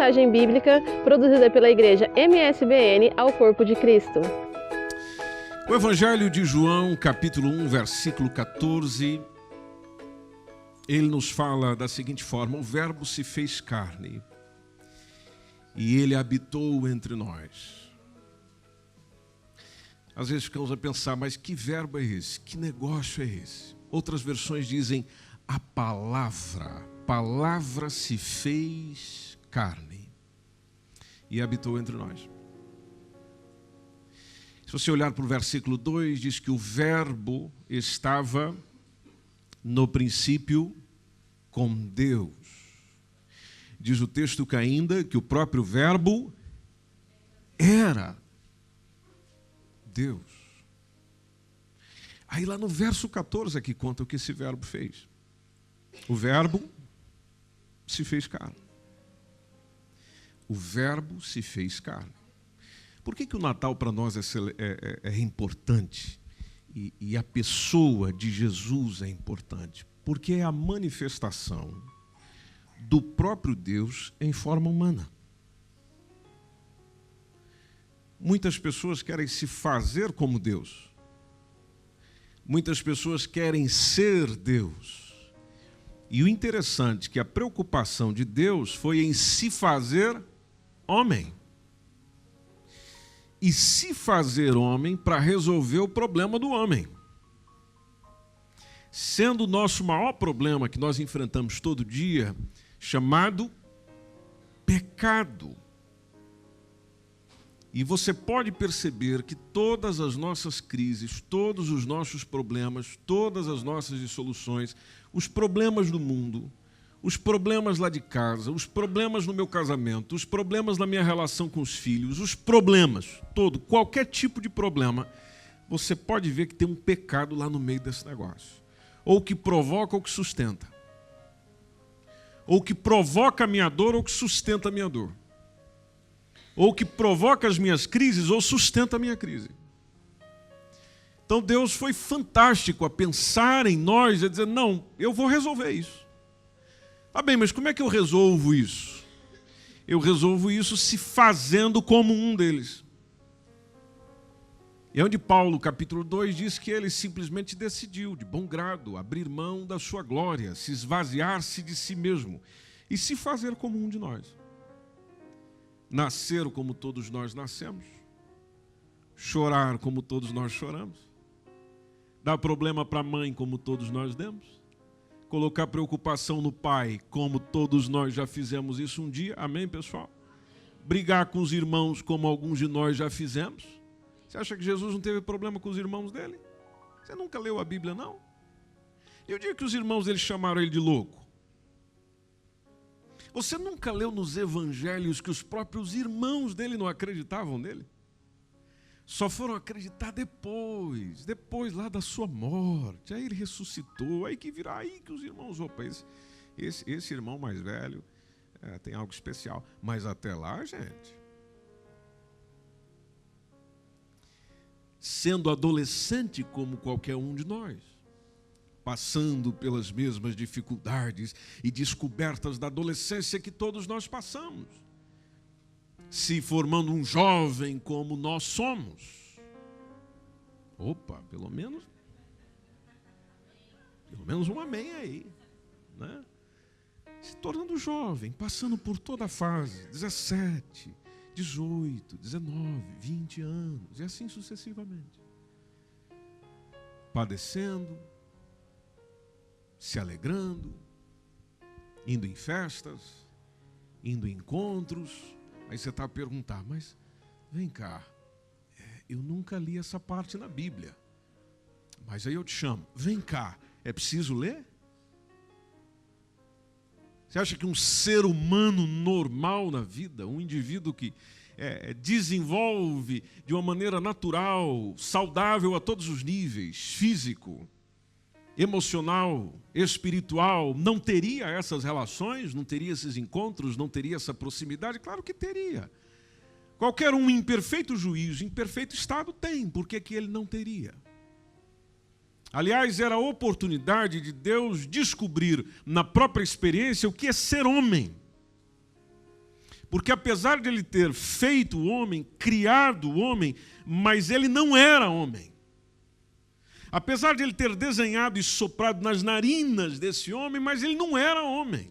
mensagem bíblica produzida pela Igreja MSBN ao Corpo de Cristo. O Evangelho de João, capítulo 1, versículo 14, ele nos fala da seguinte forma: o Verbo se fez carne e ele habitou entre nós. Às vezes ficamos a pensar, mas que verbo é esse? Que negócio é esse? Outras versões dizem, a palavra se fez carne e habitou entre nós. Se você olhar para o versículo 2, diz que o verbo estava no princípio com Deus. Diz o texto que ainda que o próprio verbo era Deus. Aí lá no verso 14 aqui conta o que esse verbo fez. O verbo se fez carne. O verbo se fez carne. Por que o Natal para nós é importante e a pessoa de Jesus é importante? Porque é a manifestação do próprio Deus em forma humana. Muitas pessoas querem se fazer como Deus. Muitas pessoas querem ser Deus. E o interessante é que a preocupação de Deus foi em se fazer homem. E se fazer homem para resolver o problema do homem. Sendo o nosso maior problema que nós enfrentamos todo dia, chamado pecado. E você pode perceber que todas as nossas crises, todos os nossos problemas, todas as nossas dissoluções, os problemas do mundo, os problemas lá de casa, os problemas no meu casamento, os problemas na minha relação com os filhos, os problemas, qualquer tipo de problema, você pode ver que tem um pecado lá no meio desse negócio. Ou que provoca ou que sustenta. Ou que provoca a minha dor ou que sustenta a minha dor. Ou que provoca as minhas crises ou sustenta a minha crise. Então Deus foi fantástico a pensar em nós e a dizer, não, eu vou resolver isso. Ah bem, mas como é que eu resolvo isso? Eu resolvo isso se fazendo como um deles. E onde Paulo, capítulo 2, diz que ele simplesmente decidiu, de bom grado, abrir mão da sua glória, se esvaziar-se de si mesmo e se fazer como um de nós. Nascer como todos nós nascemos, chorar como todos nós choramos, dar problema para a mãe como todos nós demos, colocar preocupação no pai, como todos nós já fizemos isso um dia. Amém, pessoal? Brigar com os irmãos, como alguns de nós já fizemos. Você acha que Jesus não teve problema com os irmãos dele? Você nunca leu a Bíblia, não? E o dia que os irmãos dele chamaram ele de louco? Você nunca leu nos evangelhos que os próprios irmãos dele não acreditavam nele? Só foram acreditar depois lá da sua morte. Aí ele ressuscitou, aí que virá, aí que os irmãos, opa, esse irmão mais velho tem algo especial. Mas até lá, gente, sendo adolescente como qualquer um de nós, passando pelas mesmas dificuldades e descobertas da adolescência que todos nós passamos, se formando um jovem como nós somos. Opa, pelo menos um amém aí, né? Se tornando jovem, passando por toda a fase, 17, 18, 19, 20 anos, e assim sucessivamente. Padecendo, se alegrando, indo em festas, indo em encontros. Aí você está a perguntar, mas vem cá, eu nunca li essa parte na Bíblia. Mas aí eu te chamo, vem cá, é preciso ler? Você acha que um ser humano normal na vida, um indivíduo que desenvolve de uma maneira natural, saudável a todos os níveis, físico, emocional, espiritual, não teria essas relações, não teria esses encontros, não teria essa proximidade? Claro que teria. Qualquer um em perfeito juízo, em perfeito estado tem, por que ele não teria? Aliás, era a oportunidade de Deus descobrir na própria experiência o que é ser homem. Porque apesar de ele ter feito o homem, criado o homem, mas ele não era homem. Apesar de ele ter desenhado e soprado nas narinas desse homem, mas ele não era homem.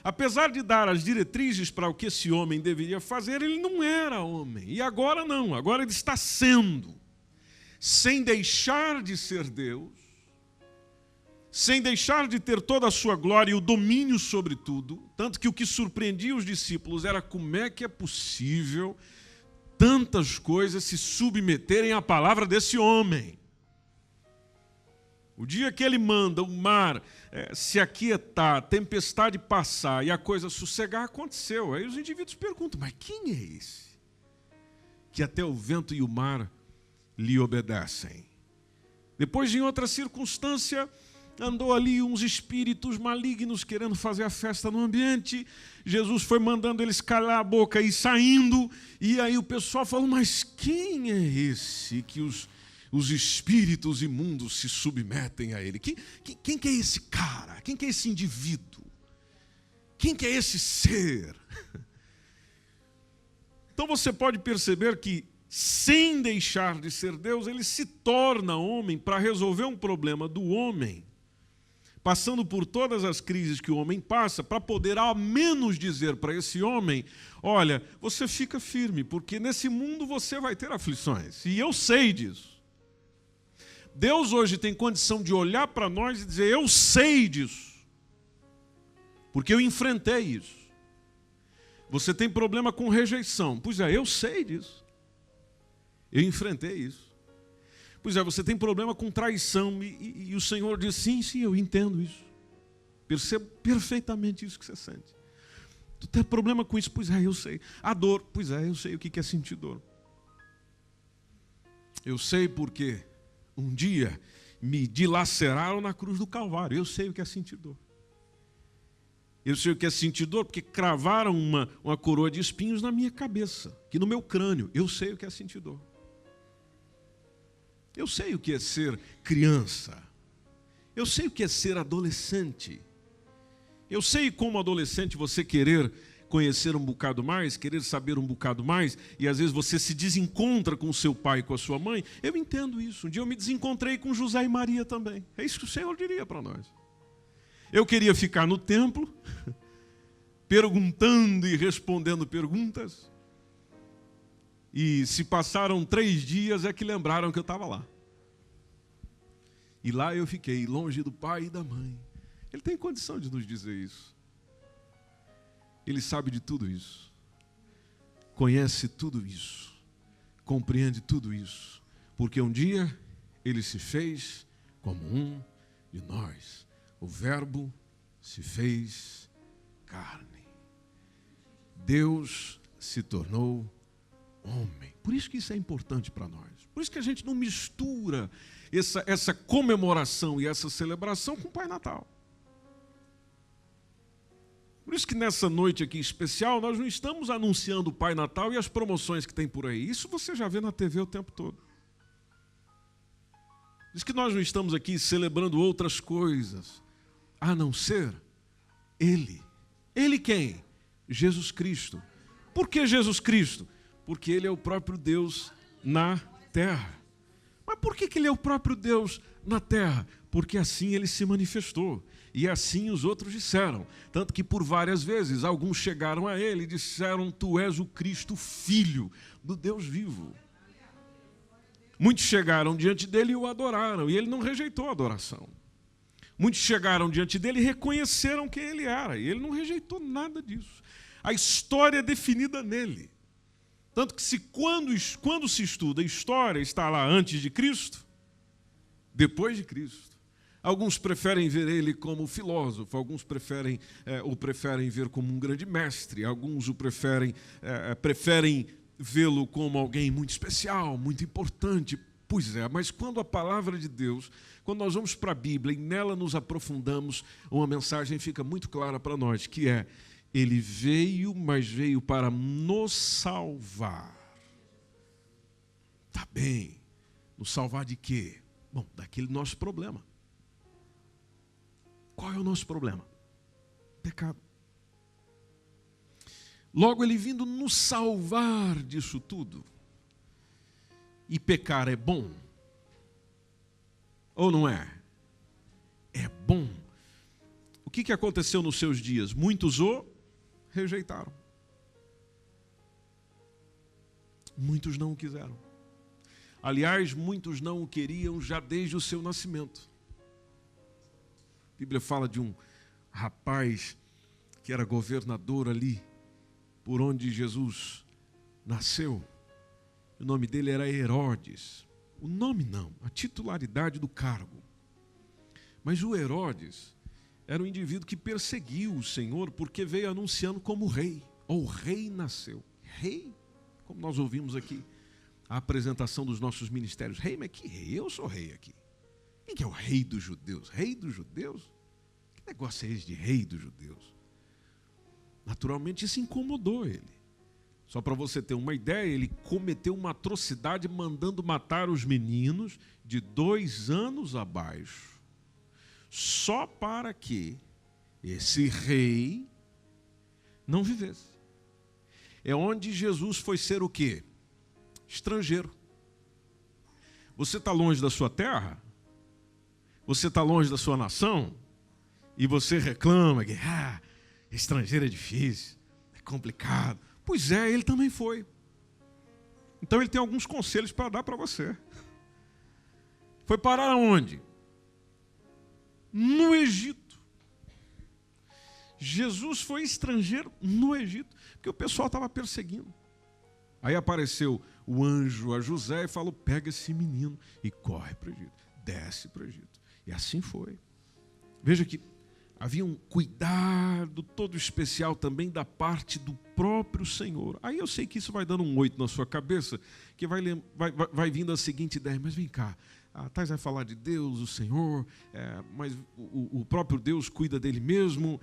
Apesar de dar as diretrizes para o que esse homem deveria fazer, ele não era homem. E agora não, agora ele está sendo. Sem deixar de ser Deus, sem deixar de ter toda a sua glória e o domínio sobre tudo, tanto que o que surpreendia os discípulos era como é que é possível tantas coisas se submeterem à palavra desse homem. O dia que ele manda o mar se aquietar, a tempestade passar e a coisa sossegar, aconteceu. Aí os indivíduos perguntam, mas quem é esse? Que até o vento e o mar lhe obedecem. Depois, em outra circunstância, andou ali uns espíritos malignos querendo fazer a festa no ambiente. Jesus foi mandando eles calar a boca e saindo. E aí o pessoal falou, mas quem é esse que os espíritos imundos se submetem a ele? Quem que é esse cara? Quem que é esse indivíduo? Quem que é esse ser? Então você pode perceber que, sem deixar de ser Deus, ele se torna homem para resolver um problema do homem, passando por todas as crises que o homem passa, para poder ao menos dizer para esse homem, olha, você fica firme, porque nesse mundo você vai ter aflições, e eu sei disso. Deus hoje tem condição de olhar para nós e dizer, eu sei disso, porque eu enfrentei isso. Você tem problema com rejeição, pois é, eu sei disso, eu enfrentei isso. Pois é, você tem problema com traição e o Senhor diz, sim, eu entendo isso. Percebo perfeitamente isso que você sente. Tu tem problema com isso? Pois é, eu sei. A dor? Pois é, eu sei o que é sentir dor. Eu sei porque um dia me dilaceraram na cruz do Calvário. Eu sei o que é sentir dor. Eu sei o que é sentir dor porque cravaram uma coroa de espinhos na minha cabeça, aqui no meu crânio. Eu sei o que é sentir dor. Eu sei o que é ser criança. Eu sei o que é ser adolescente. Eu sei como adolescente você querer conhecer um bocado mais, querer saber um bocado mais, e às vezes você se desencontra com o seu pai e com a sua mãe. Eu entendo isso. Um dia eu me desencontrei com José e Maria também. É isso que o Senhor diria para nós. Eu queria ficar no templo, perguntando e respondendo perguntas. E se passaram 3 dias é que lembraram que eu estava lá. E lá eu fiquei, longe do pai e da mãe. Ele tem condição de nos dizer isso. Ele sabe de tudo isso. Conhece tudo isso. Compreende tudo isso. Porque um dia ele se fez como um de nós. O Verbo se fez carne. Deus se tornou homem. Por isso que isso é importante para nós. Por isso que a gente não mistura essa comemoração e essa celebração com o Pai Natal. Por isso que nessa noite aqui especial, nós não estamos anunciando o Pai Natal e as promoções que tem por aí. Isso você já vê na TV o tempo todo. Por isso que nós não estamos aqui celebrando outras coisas, a não ser Ele. Ele quem? Jesus Cristo. Por que Jesus Cristo? Porque Ele é o próprio Deus na terra. Mas por que Ele é o próprio Deus na terra? Porque assim Ele se manifestou. E assim os outros disseram. Tanto que por várias vezes alguns chegaram a Ele e disseram, Tu és o Cristo, Filho do Deus vivo. Muitos chegaram diante dele e o adoraram. E Ele não rejeitou a adoração. Muitos chegaram diante dele e reconheceram quem Ele era. E Ele não rejeitou nada disso. A história é definida nele. Tanto que quando se estuda a história, está lá antes de Cristo, depois de Cristo. Alguns preferem ver ele como filósofo, alguns preferem ver como um grande mestre, alguns o preferem vê-lo como alguém muito especial, muito importante. Pois é, mas quando a palavra de Deus, quando nós vamos para a Bíblia e nela nos aprofundamos, uma mensagem fica muito clara para nós, que é, Ele veio, mas veio para nos salvar. Tá bem, nos salvar de quê? Bom, daquele nosso problema. Qual é o nosso problema? Pecado. Logo, ele vindo nos salvar disso tudo. E pecar é bom? Ou não é? É bom. O que aconteceu nos seus dias? Muitos o rejeitaram. Muitos não o quiseram. Aliás, muitos não o queriam já desde o seu nascimento. A Bíblia fala de um rapaz que era governador ali, por onde Jesus nasceu. O nome dele era Herodes. O nome não, a titularidade do cargo. Mas o Herodes era um indivíduo que perseguiu o Senhor porque veio anunciando como rei. O rei nasceu. Rei, como nós ouvimos aqui, a apresentação dos nossos ministérios. Rei, mas que rei? Eu sou rei aqui. Quem que é o rei dos judeus? Rei dos judeus? Que negócio é esse de rei dos judeus? Naturalmente isso incomodou ele. Só para você ter uma ideia, ele cometeu uma atrocidade mandando matar os meninos de 2 anos abaixo. Só para que esse rei não vivesse. É onde Jesus foi ser o quê? Estrangeiro. Você está longe da sua terra? Você está longe da sua nação? E você reclama que estrangeiro é difícil, é complicado. Pois é, ele também foi. Então ele tem alguns conselhos para dar para você. Foi parar aonde? No Egito. Jesus foi estrangeiro no Egito, porque o pessoal estava perseguindo. Aí apareceu o anjo a José e falou: pega esse menino e corre para o Egito, desce para o Egito. E assim foi. Veja que havia um cuidado todo especial também da parte do próprio Senhor. Aí eu sei que isso vai dando um 8 na sua cabeça, que vai vindo a seguinte ideia: mas vem cá, a Thais vai falar de Deus, o Senhor, mas o próprio Deus cuida dele mesmo,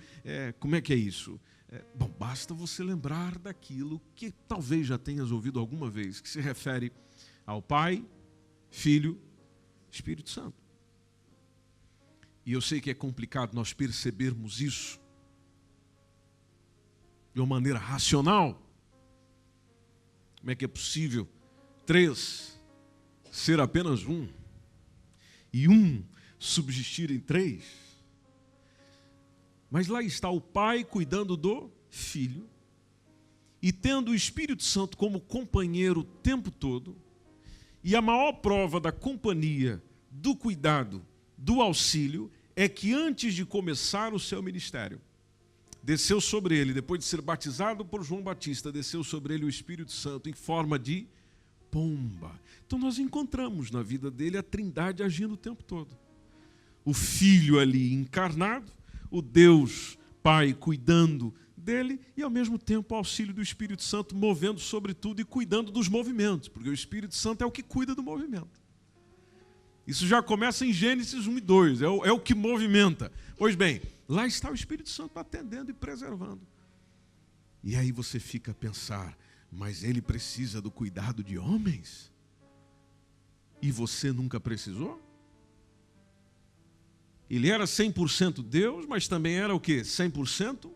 como é que é isso? Bom, basta você lembrar daquilo que talvez já tenhas ouvido alguma vez, que se refere ao Pai, Filho, Espírito Santo. E eu sei que é complicado nós percebermos isso de uma maneira racional. Como é que é possível 3 ser apenas 1 e 1 subsistir em 3? Mas lá está o Pai cuidando do Filho e tendo o Espírito Santo como companheiro o tempo todo. E a maior prova da companhia, do cuidado, do auxílio, é que antes de começar o seu ministério, desceu sobre ele, depois de ser batizado por João Batista, desceu sobre ele o Espírito Santo em forma de pomba. Então nós encontramos na vida dele a Trindade agindo o tempo todo. O Filho ali encarnado, o Deus Pai cuidando dele e ao mesmo tempo o auxílio do Espírito Santo movendo sobre tudo e cuidando dos movimentos, porque o Espírito Santo é o que cuida do movimento. Isso já começa em Gênesis 1 e 2, é o que movimenta. Pois bem, lá está o Espírito Santo atendendo e preservando. E aí você fica a pensar, mas ele precisa do cuidado de homens? E você nunca precisou? Ele era 100% Deus, mas também era o quê? 100%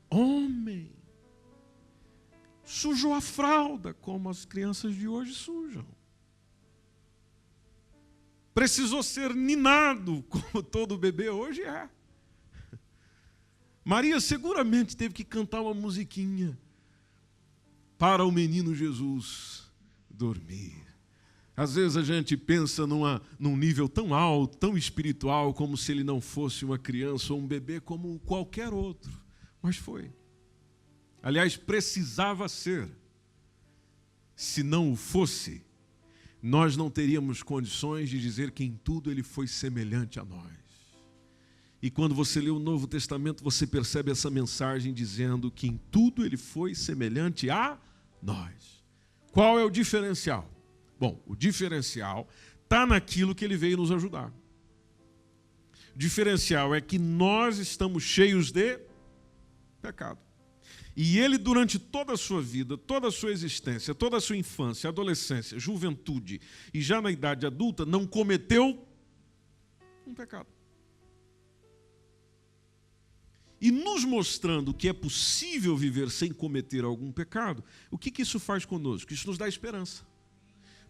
homem. Sujou a fralda, como as crianças de hoje sujam. Precisou ser ninado, como todo bebê hoje é. Maria seguramente teve que cantar uma musiquinha para o menino Jesus dormir. Às vezes a gente pensa num nível tão alto, tão espiritual, como se ele não fosse uma criança ou um bebê como qualquer outro. Mas foi. Aliás, precisava ser. Se não o fosse, nós não teríamos condições de dizer que em tudo ele foi semelhante a nós. E quando você lê o Novo Testamento, você percebe essa mensagem dizendo que em tudo ele foi semelhante a nós. Qual é o diferencial? Bom, o diferencial está naquilo que ele veio nos ajudar. O diferencial é que nós estamos cheios de pecado. E ele, durante toda a sua vida, toda a sua existência, toda a sua infância, adolescência, juventude e já na idade adulta, não cometeu um pecado. e nos mostrando que é possível viver sem cometer algum pecado, o que isso faz conosco? Isso nos dá esperança.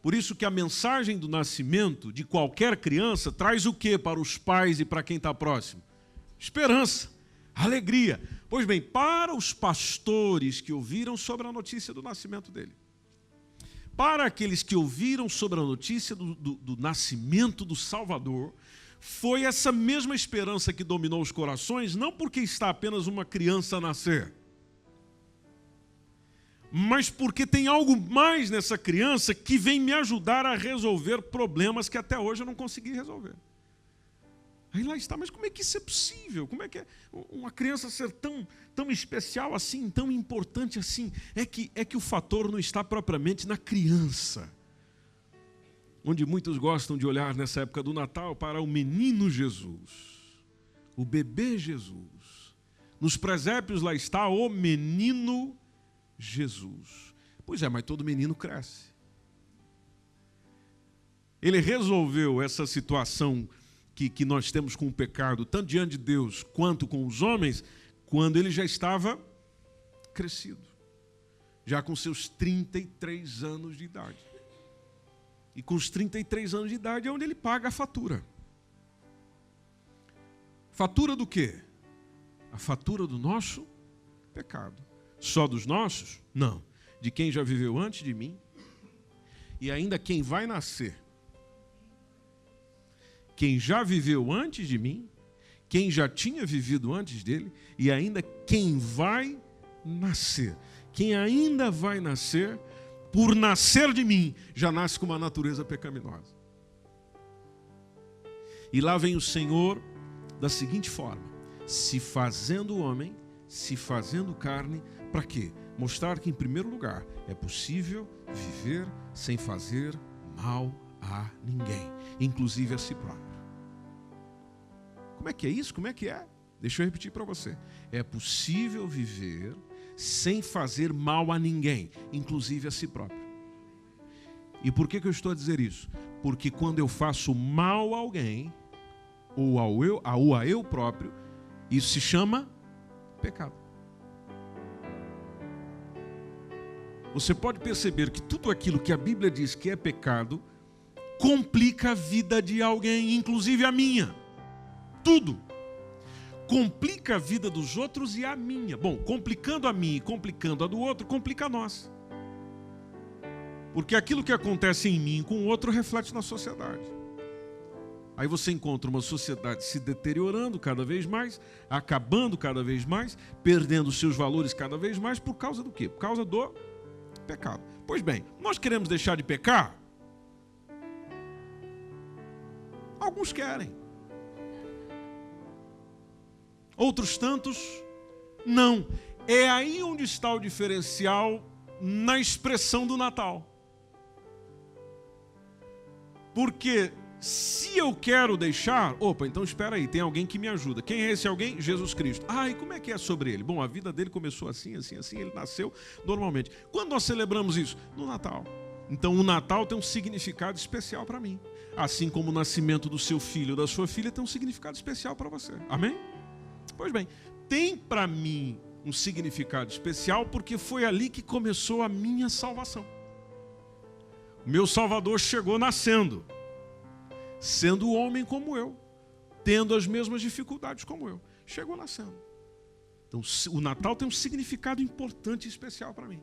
Por isso que a mensagem do nascimento de qualquer criança traz o quê para os pais e para quem está próximo? Esperança, alegria. Pois bem, para os pastores que ouviram sobre a notícia do nascimento dele, para aqueles que ouviram sobre a notícia do nascimento do Salvador, foi essa mesma esperança que dominou os corações, não porque está apenas uma criança a nascer, mas porque tem algo mais nessa criança que vem me ajudar a resolver problemas que até hoje eu não consegui resolver. Aí lá está, mas como é que isso é possível? Como é que é uma criança ser tão especial assim, tão importante assim? É que o fator não está propriamente na criança, onde muitos gostam de olhar nessa época do Natal para o menino Jesus, o bebê Jesus. Nos presépios lá está o menino Jesus. Pois é, mas todo menino cresce. Ele resolveu essa situação que nós temos com o pecado, tanto diante de Deus quanto com os homens, quando ele já estava crescido, já com seus 33 anos de idade. E com os 33 anos de idade é onde ele paga a fatura. Fatura do quê? A fatura do nosso pecado. Só dos nossos? Não. De quem já viveu antes de mim e ainda quem vai nascer. Quem já viveu antes de mim, quem já tinha vivido antes dele e ainda quem vai nascer. Quem ainda vai nascer, por nascer de mim, já nasce com uma natureza pecaminosa. E lá vem o Senhor da seguinte forma: se fazendo homem, se fazendo carne, para quê? Mostrar que, em primeiro lugar, é possível viver sem fazer mal a ninguém, inclusive a si próprio. Como é que é isso? Como é que é? Deixa eu repetir para você. É possível viver sem fazer mal a ninguém, inclusive a si próprio. E por que eu estou a dizer isso? Porque quando eu faço mal a alguém, ou a eu próprio, isso se chama pecado. Você pode perceber que tudo aquilo que a Bíblia diz que é pecado complica a vida de alguém, inclusive a minha. Tudo. Complica a vida dos outros e a minha. Bom, complicando a minha e complicando a do outro, complica a nossa. Porque aquilo que acontece em mim com o outro reflete na sociedade. Aí você encontra uma sociedade se deteriorando cada vez mais, acabando cada vez mais, perdendo seus valores cada vez mais, por causa do quê? Por causa do pecado. Pois bem, nós queremos deixar de pecar? Alguns querem. Outros tantos, não. É aí onde está o diferencial na expressão do Natal. Porque se eu quero deixar, então espera aí, tem alguém que me ajuda. Quem é esse alguém? Jesus Cristo. E como é que é sobre ele? Bom, a vida dele começou assim, ele nasceu normalmente. Quando nós celebramos isso? No Natal. Então o Natal tem um significado especial para mim. Assim como o nascimento do seu filho ou da sua filha tem um significado especial para você. Amém? Pois bem, tem para mim um significado especial porque foi ali que começou a minha salvação. O meu Salvador chegou nascendo, sendo homem como eu, tendo as mesmas dificuldades como eu. Chegou nascendo. Então o Natal tem um significado importante e especial para mim.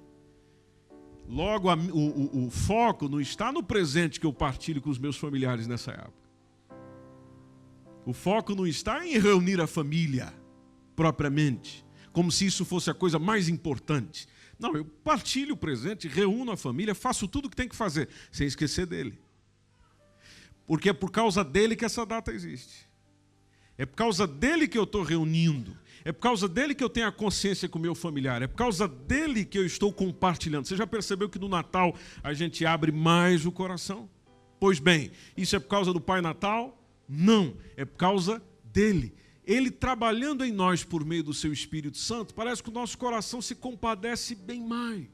Logo, o foco não está no presente que eu partilho com os meus familiares nessa época. O foco não está em reunir a família, propriamente, como se isso fosse a coisa mais importante. Não, eu partilho o presente, reúno a família, faço tudo o que tem que fazer, sem esquecer dele. Porque é por causa dele que essa data existe. É por causa dele que eu estou reunindo. É por causa dele que eu tenho a consciência com o meu familiar. É por causa dele que eu estou compartilhando. Você já percebeu que no Natal a gente abre mais o coração? Pois bem, isso é por causa do Pai Natal? Não, é por causa dele. Ele trabalhando em nós por meio do seu Espírito Santo, parece que o nosso coração se compadece bem mais.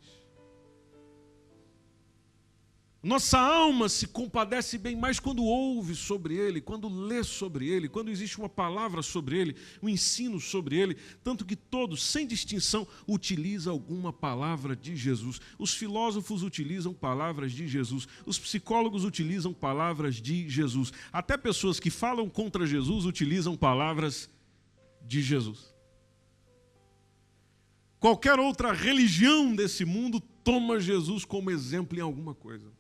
Nossa alma se compadece bem mais quando ouve sobre ele, quando lê sobre ele, quando existe uma palavra sobre ele, um ensino sobre ele, tanto que todos, sem distinção, utilizam alguma palavra de Jesus. Os filósofos utilizam palavras de Jesus, os psicólogos utilizam palavras de Jesus, até pessoas que falam contra Jesus utilizam palavras de Jesus. Qualquer outra religião desse mundo toma Jesus como exemplo em alguma coisa.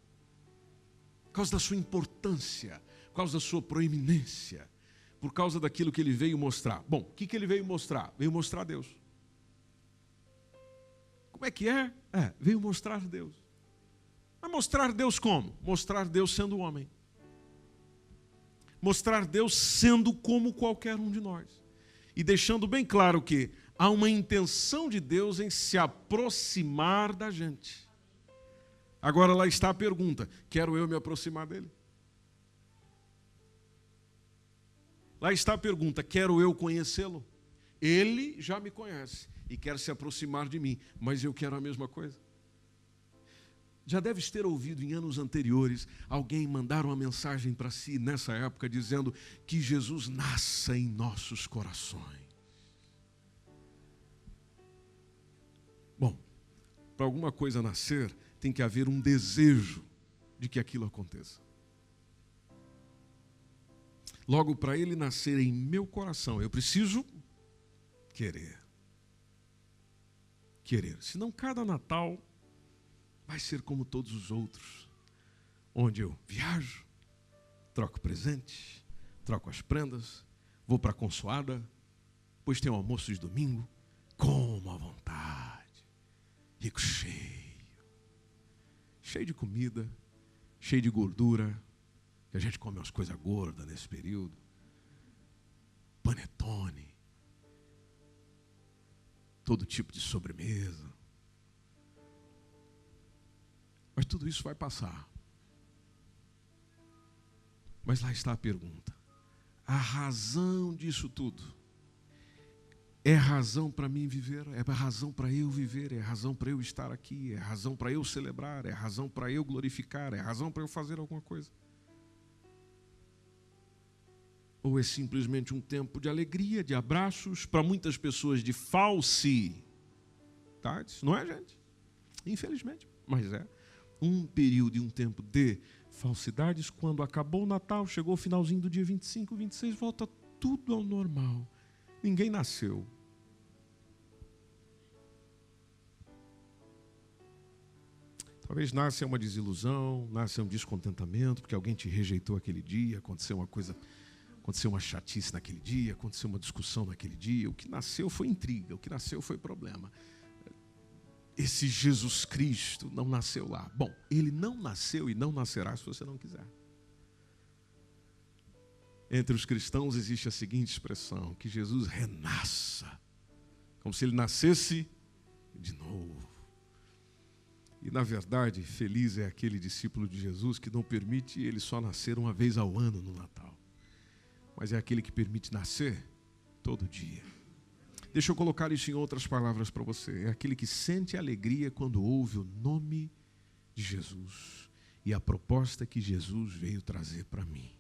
Por causa da sua importância, por causa da sua proeminência, por causa daquilo que ele veio mostrar. Bom, o que ele veio mostrar? Veio mostrar Deus. Como é que é? Veio mostrar Deus. Mas mostrar Deus como? Mostrar Deus sendo homem. Mostrar Deus sendo como qualquer um de nós. E deixando bem claro que há uma intenção de Deus em se aproximar da gente. Agora lá está a pergunta, quero eu me aproximar dele? Lá está a pergunta, quero eu conhecê-lo? Ele já me conhece e quer se aproximar de mim, mas eu quero a mesma coisa. Já deves ter ouvido em anos anteriores alguém mandar uma mensagem para si nessa época dizendo que Jesus nasça em nossos corações. Bom, para alguma coisa nascer, tem que haver um desejo de que aquilo aconteça. Logo, para ele nascer em meu coração, eu preciso querer. Querer. Senão, cada Natal vai ser como todos os outros, onde eu viajo, troco presente, troco as prendas, vou para a consoada, depois tem o almoço de domingo, como à vontade, rico cheio de comida, cheio de gordura, que a gente come umas coisas gordas nesse período, panetone, todo tipo de sobremesa. Mas tudo isso vai passar. Mas lá está a pergunta. A razão disso tudo é razão para mim viver, é razão para eu viver, é razão para eu estar aqui, é razão para eu celebrar, é razão para eu glorificar, é razão para eu fazer alguma coisa. Ou é simplesmente um tempo de alegria, de abraços, para muitas pessoas de falsidades, não é, gente? Infelizmente, mas é. Um período e um tempo de falsidades, quando acabou o Natal, chegou o finalzinho do dia 25, 26, volta tudo ao normal. Ninguém nasceu. Talvez nasça uma desilusão, nasça um descontentamento, porque alguém te rejeitou aquele dia, aconteceu uma chatice naquele dia, aconteceu uma discussão naquele dia. O que nasceu foi intriga, o que nasceu foi problema. Esse Jesus Cristo não nasceu lá. Bom, ele não nasceu e não nascerá se você não quiser. Entre os cristãos existe a seguinte expressão, que Jesus renasça, como se ele nascesse de novo. E, na verdade, feliz é aquele discípulo de Jesus que não permite ele só nascer uma vez ao ano no Natal, mas é aquele que permite nascer todo dia. Deixa eu colocar isso em outras palavras para você. É aquele que sente alegria quando ouve o nome de Jesus e a proposta que Jesus veio trazer para mim.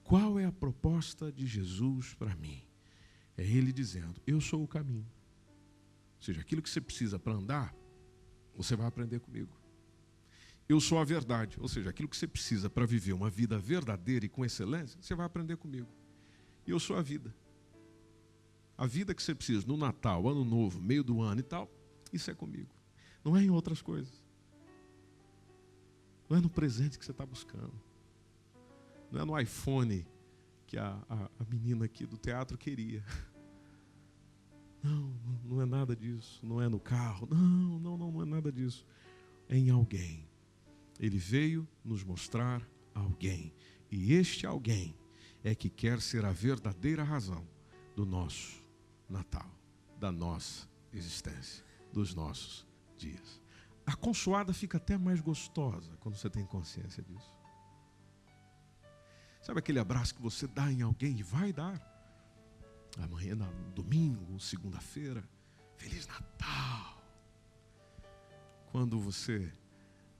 Qual é a proposta de Jesus para mim? É ele dizendo, eu sou o caminho. Ou seja, aquilo que você precisa para andar, você vai aprender comigo. Eu sou a verdade, ou seja, aquilo que você precisa para viver uma vida verdadeira e com excelência, você vai aprender comigo. E eu sou a vida. A vida que você precisa no Natal, Ano Novo, meio do ano e tal, isso é comigo. Não é em outras coisas. Não é no presente que você está buscando. Não é no iPhone que a menina aqui do teatro queria. Não é nada disso. Não é no carro. Não é nada disso. É em alguém. Ele veio nos mostrar alguém. E este alguém é que quer ser a verdadeira razão do nosso Natal, da nossa existência, dos nossos dias. A consoada fica até mais gostosa quando você tem consciência disso. Sabe aquele abraço que você dá em alguém e vai dar? Amanhã, domingo, segunda-feira, Feliz Natal. Quando você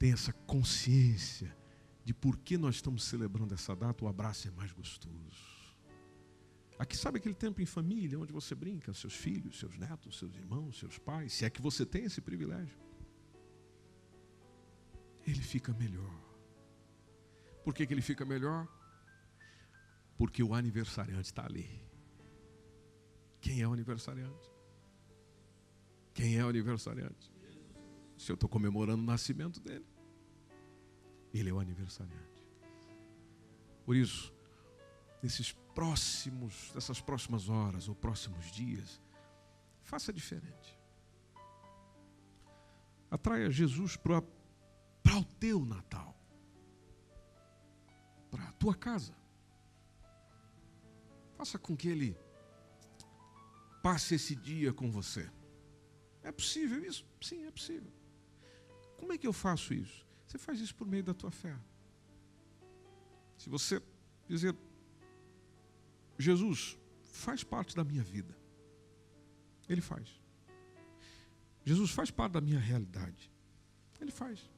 tem essa consciência de por que nós estamos celebrando essa data, o abraço é mais gostoso. Aqui, sabe aquele tempo em família, onde você brinca, seus filhos, seus netos, seus irmãos, seus pais, se é que você tem esse privilégio, ele fica melhor. Por que ele fica melhor? Porque o aniversariante está ali. Quem é o aniversariante? Quem é o aniversariante? Se eu estou comemorando o nascimento dele, ele é o aniversariante. Por isso, nessas próximas horas ou próximos dias, faça diferente. Atraia Jesus para o teu Natal, para a tua casa. Faça com que ele passe esse dia com você. É possível isso? Sim, é possível. Como é que eu faço isso? Você faz isso por meio da tua fé. Se você dizer, Jesus faz parte da minha vida, ele faz. Jesus faz parte da minha realidade, ele faz.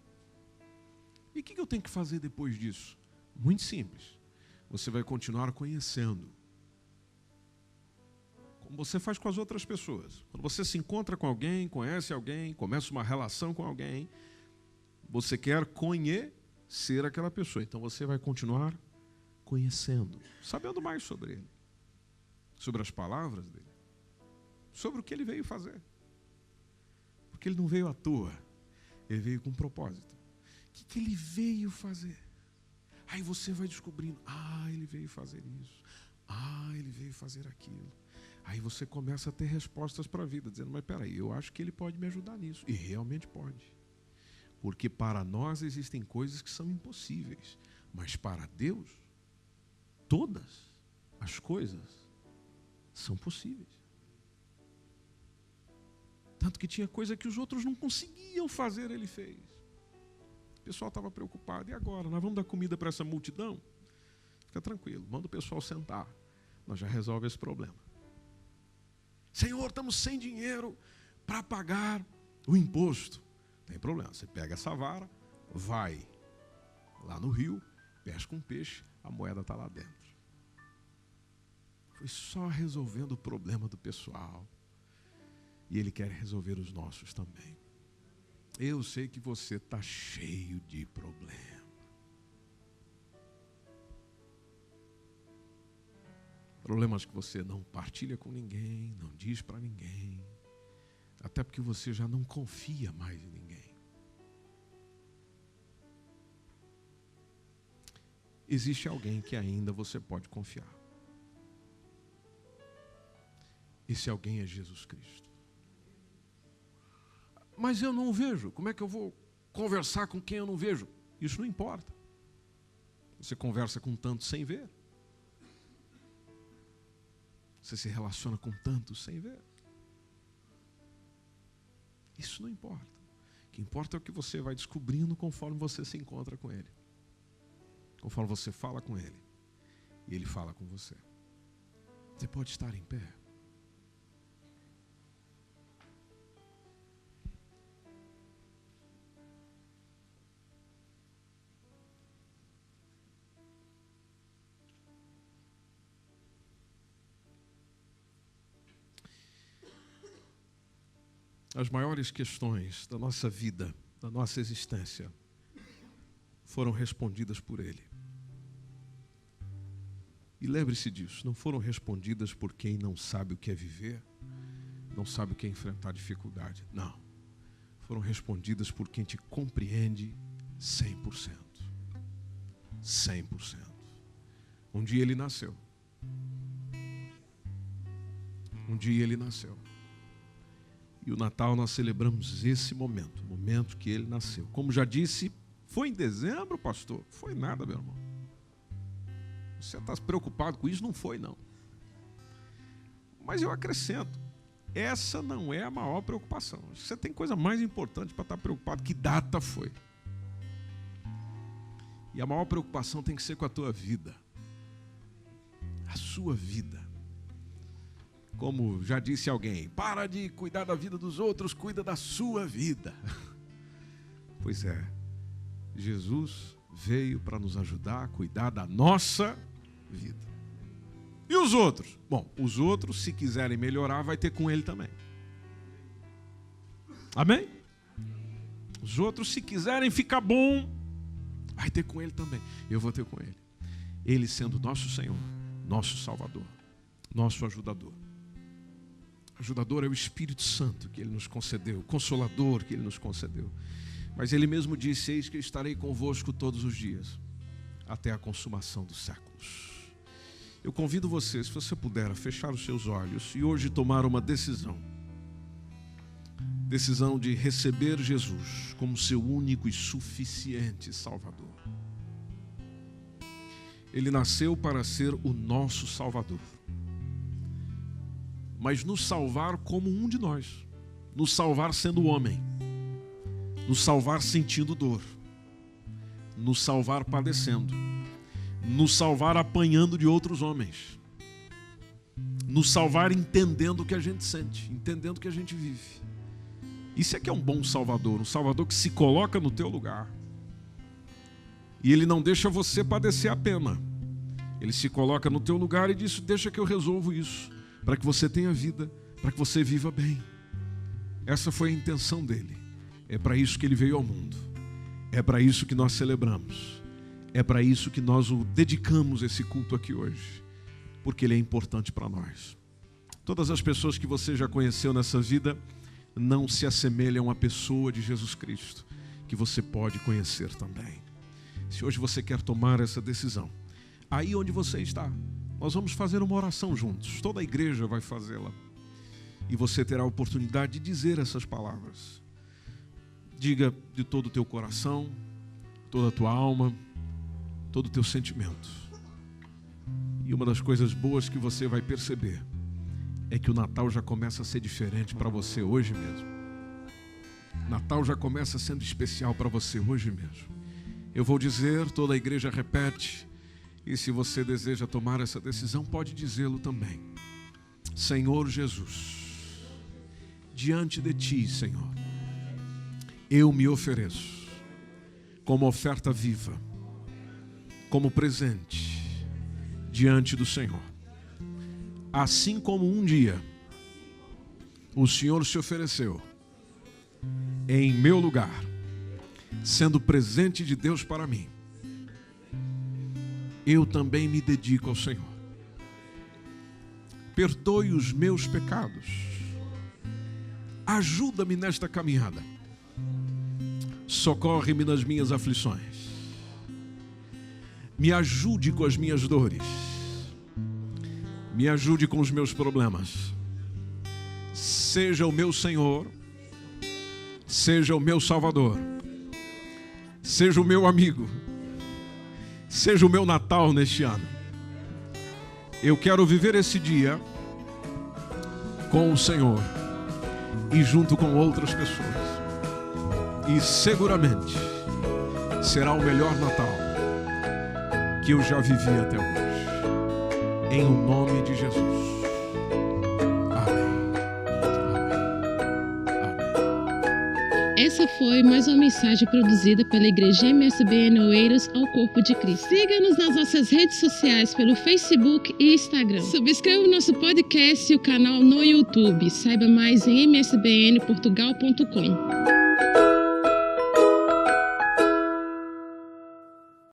E o que eu tenho que fazer depois disso? Muito simples. Você vai continuar conhecendo, como você faz com as outras pessoas. Quando você se encontra com alguém, conhece alguém, começa uma relação com alguém, você quer conhecer aquela pessoa. Então você vai continuar conhecendo, sabendo mais sobre ele, sobre as palavras dele, sobre o que ele veio fazer. Porque ele não veio à toa, ele veio com um propósito. O que ele veio fazer? Aí você vai descobrindo, ele veio fazer isso, ele veio fazer aquilo. Aí você começa a ter respostas para a vida, dizendo, mas peraí, eu acho que ele pode me ajudar nisso. E realmente pode. Porque para nós existem coisas que são impossíveis, mas para Deus, todas as coisas são possíveis. Tanto que tinha coisa que os outros não conseguiam fazer, ele fez. O pessoal estava preocupado. E agora? Nós vamos dar comida para essa multidão? Fica tranquilo, manda o pessoal sentar. Nós já resolvemos esse problema. Senhor, estamos sem dinheiro para pagar o imposto. Não tem problema, você pega essa vara, vai lá no rio, pesca um peixe, a moeda está lá dentro. Foi só resolvendo o problema do pessoal. E ele quer resolver os nossos também. Eu sei que você está cheio de problemas. Problemas que você não partilha com ninguém, não diz para ninguém. Até porque você já não confia mais em ninguém. Existe alguém que ainda você pode confiar. Esse alguém é Jesus Cristo. Mas eu não vejo. Como é que eu vou conversar com quem eu não vejo? Isso não importa. Você conversa com tanto sem ver. Você se relaciona com tanto sem ver. Isso não importa. O que importa é o que você vai descobrindo conforme você se encontra com Ele. Conforme você fala com Ele. E Ele fala com você. Você pode estar em pé. As maiores questões da nossa vida, da nossa existência, foram respondidas por Ele. E lembre-se disso, não foram respondidas por quem não sabe o que é viver, não sabe o que é enfrentar dificuldade. Não. Foram respondidas por quem te compreende 100%. 100%. Um dia Ele nasceu. Um dia Ele nasceu. E o Natal nós celebramos esse momento, o momento que Ele nasceu. Como já disse, foi em dezembro, pastor? Foi nada, meu irmão. Você está preocupado com isso? Não foi, não. Mas eu acrescento, essa não é a maior preocupação. Você tem coisa mais importante para estar preocupado. Que data foi? E a maior preocupação tem que ser com a tua vida. A sua vida. Como já disse alguém, para de cuidar da vida dos outros, cuida da sua vida. Pois é, Jesus veio para nos ajudar a cuidar da nossa vida. E os outros? Bom, os outros, se quiserem melhorar, vai ter com ele também. Amém? Os outros, se quiserem ficar bom, vai ter com ele também. Eu vou ter com ele. Ele sendo nosso Senhor, nosso Salvador, nosso ajudador. Ajudador é o Espírito Santo que ele nos concedeu, Consolador que ele nos concedeu. Mas ele mesmo disse: eis que eu estarei convosco todos os dias, até a consumação dos séculos. Eu convido você, se você puder, a fechar os seus olhos e hoje tomar uma decisão. Decisão de receber Jesus como seu único e suficiente Salvador. Ele nasceu para ser o nosso Salvador, mas nos salvar como um de nós, nos salvar sendo homem, nos salvar sentindo dor, nos salvar padecendo, nos salvar apanhando de outros homens, nos salvar entendendo o que a gente sente, entendendo o que a gente vive. Isso é que é um bom Salvador, um Salvador que se coloca no teu lugar. E ele não deixa você padecer a pena. Ele se coloca no teu lugar e diz: deixa que eu resolvo isso, para que você tenha vida, para que você viva bem. Essa foi a intenção dele. É para isso que ele veio ao mundo. É para isso que nós celebramos. É para isso que nós o dedicamos esse culto aqui hoje. Porque ele é importante para nós. Todas as pessoas que você já conheceu nessa vida não se assemelham à pessoa de Jesus Cristo, que você pode conhecer também. Se hoje você quer tomar essa decisão, aí onde você está, nós vamos fazer uma oração juntos. Toda a igreja vai fazê-la. E você terá a oportunidade de dizer essas palavras. Diga de todo o teu coração, toda a tua alma, todo o teu sentimento. E uma das coisas boas que você vai perceber é que o Natal já começa a ser diferente para você hoje mesmo. Natal já começa sendo especial para você hoje mesmo. Eu vou dizer, toda a igreja repete, e se você deseja tomar essa decisão, pode dizê-lo também. Senhor Jesus, diante de Ti, Senhor, eu me ofereço como oferta viva, como presente diante do Senhor. Assim como um dia o Senhor se ofereceu em meu lugar, sendo presente de Deus para mim, eu também me dedico ao Senhor. Perdoe os meus pecados. Ajuda-me nesta caminhada. Socorre-me nas minhas aflições. Me ajude com as minhas dores. Me ajude com os meus problemas. Seja o meu Senhor. Seja o meu Salvador. Seja o meu amigo. Seja o meu Natal neste ano. Eu quero viver esse dia com o Senhor e junto com outras pessoas. E seguramente será o melhor Natal que eu já vivi até hoje. Em nome de Jesus. Essa foi mais uma mensagem produzida pela Igreja MSBN Oeiros ao Corpo de Cristo. Siga-nos nas nossas redes sociais pelo Facebook e Instagram. Subscreva o nosso podcast e o canal no YouTube. Saiba mais em msbnportugal.com.